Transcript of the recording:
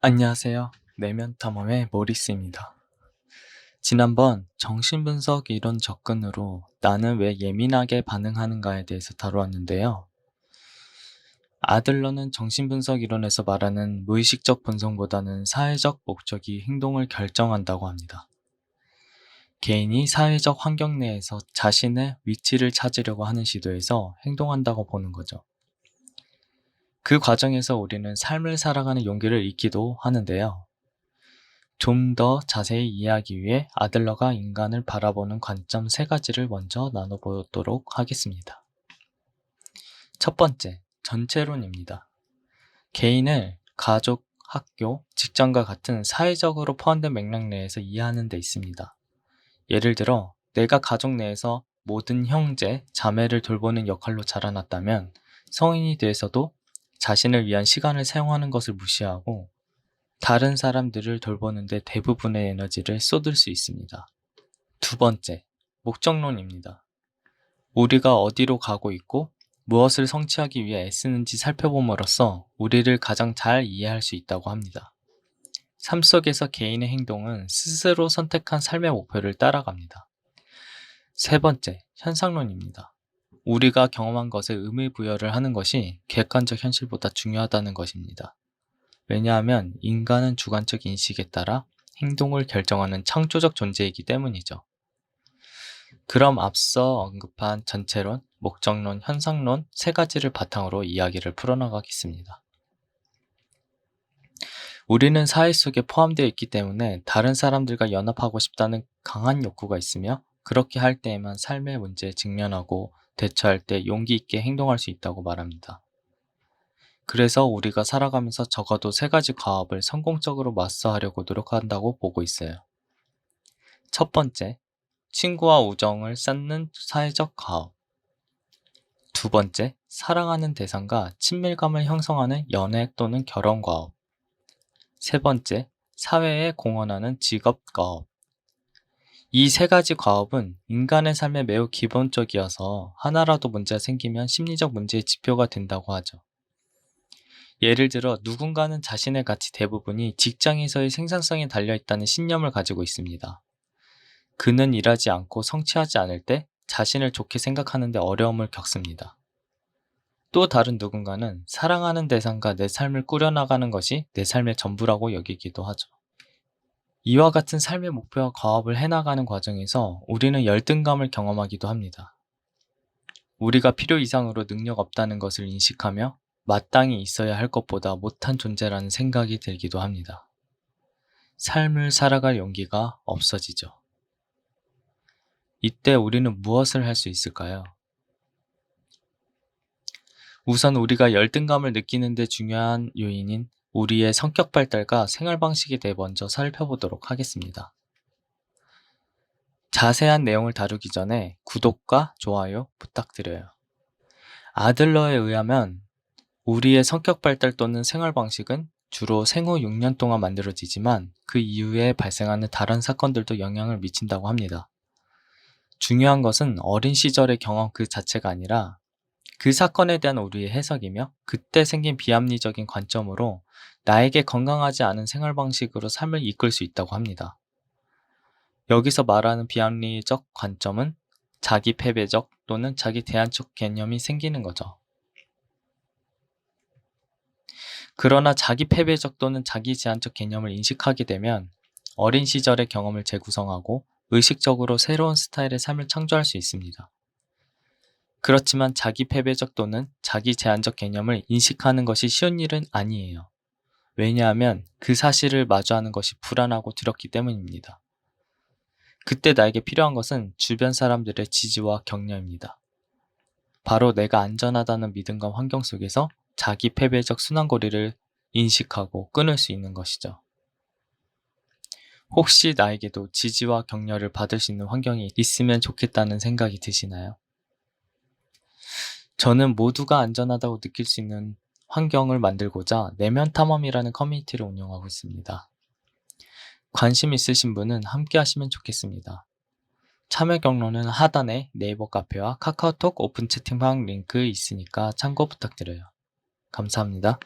안녕하세요. 내면 탐험의 모리스입니다. 지난번 정신분석 이론 접근으로 나는 왜 예민하게 반응하는가에 대해서 다루었는데요. 아들러는 정신분석 이론에서 말하는 무의식적 본성보다는 사회적 목적이 행동을 결정한다고 합니다. 개인이 사회적 환경 내에서 자신의 위치를 찾으려고 하는 시도에서 행동한다고 보는 거죠. 그 과정에서 우리는 삶을 살아가는 용기를 잃기도 하는데요. 좀 더 자세히 이해하기 위해 아들러가 인간을 바라보는 관점 3가지를 먼저 나눠보도록 하겠습니다. 첫 번째, 전체론입니다. 개인을 가족, 학교, 직장과 같은 사회적으로 포함된 맥락 내에서 이해하는 데 있습니다. 예를 들어, 내가 가족 내에서 모든 형제, 자매를 돌보는 역할로 자라났다면 성인이 돼서도 자신을 위한 시간을 사용하는 것을 무시하고 다른 사람들을 돌보는데 대부분의 에너지를 쏟을 수 있습니다. 두 번째, 목적론입니다. 우리가 어디로 가고 있고 무엇을 성취하기 위해 애쓰는지 살펴봄으로써 우리를 가장 잘 이해할 수 있다고 합니다. 삶 속에서 개인의 행동은 스스로 선택한 삶의 목표를 따라갑니다. 세 번째, 현상론입니다. 우리가 경험한 것에 의미 부여를 하는 것이 객관적 현실보다 중요하다는 것입니다. 왜냐하면 인간은 주관적 인식에 따라 행동을 결정하는 창조적 존재이기 때문이죠. 그럼 앞서 언급한 전체론, 목적론, 현상론 3가지를 바탕으로 이야기를 풀어나가겠습니다. 우리는 사회 속에 포함되어 있기 때문에 다른 사람들과 연합하고 싶다는 강한 욕구가 있으며 그렇게 할 때에만 삶의 문제에 직면하고 대처할 때 용기 있게 행동할 수 있다고 말합니다. 그래서 우리가 살아가면서 적어도 3가지 과업을 성공적으로 마스터하려고 노력한다고 보고 있어요. 첫 번째, 친구와 우정을 쌓는 사회적 과업. 두 번째, 사랑하는 대상과 친밀감을 형성하는 연애 또는 결혼 과업. 세 번째, 사회에 공헌하는 직업 과업. 이 3가지 과업은 인간의 삶에 매우 기본적이어서 하나라도 문제가 생기면 심리적 문제의 지표가 된다고 하죠. 예를 들어 누군가는 자신의 가치 대부분이 직장에서의 생산성에 달려있다는 신념을 가지고 있습니다. 그는 일하지 않고 성취하지 않을 때 자신을 좋게 생각하는데 어려움을 겪습니다. 또 다른 누군가는 사랑하는 대상과 내 삶을 꾸려나가는 것이 내 삶의 전부라고 여기기도 하죠. 이와 같은 삶의 목표와 과업을 해나가는 과정에서 우리는 열등감을 경험하기도 합니다. 우리가 필요 이상으로 능력 없다는 것을 인식하며 마땅히 있어야 할 것보다 못한 존재라는 생각이 들기도 합니다. 삶을 살아갈 용기가 없어지죠. 이때 우리는 무엇을 할 수 있을까요? 우선 우리가 열등감을 느끼는 데 중요한 요인인 우리의 성격 발달과 생활 방식에 대해 먼저 살펴보도록 하겠습니다. 자세한 내용을 다루기 전에 구독과 좋아요 부탁드려요. 아들러에 의하면 우리의 성격 발달 또는 생활 방식은 주로 생후 6년 동안 만들어지지만 그 이후에 발생하는 다른 사건들도 영향을 미친다고 합니다. 중요한 것은 어린 시절의 경험 그 자체가 아니라 그 사건에 대한 우리의 해석이며 그때 생긴 비합리적인 관점으로 나에게 건강하지 않은 생활 방식으로 삶을 이끌 수 있다고 합니다. 여기서 말하는 비합리적 관점은 자기 패배적 또는 자기 대안적 개념이 생기는 거죠. 그러나 자기 패배적 또는 자기 제한적 개념을 인식하게 되면 어린 시절의 경험을 재구성하고 의식적으로 새로운 스타일의 삶을 창조할 수 있습니다. 그렇지만 자기 패배적 또는 자기 제한적 개념을 인식하는 것이 쉬운 일은 아니에요. 왜냐하면 그 사실을 마주하는 것이 불안하고 두렵기 때문입니다. 그때 나에게 필요한 것은 주변 사람들의 지지와 격려입니다. 바로 내가 안전하다는 믿음과 환경 속에서 자기 패배적 순환고리를 인식하고 끊을 수 있는 것이죠. 혹시 나에게도 지지와 격려를 받을 수 있는 환경이 있으면 좋겠다는 생각이 드시나요? 저는 모두가 안전하다고 느낄 수 있는 환경을 만들고자 내면 탐험이라는 커뮤니티를 운영하고 있습니다. 관심 있으신 분은 함께 하시면 좋겠습니다. 참여 경로는 하단에 네이버 카페와 카카오톡 오픈 채팅방 링크 있으니까 참고 부탁드려요. 감사합니다.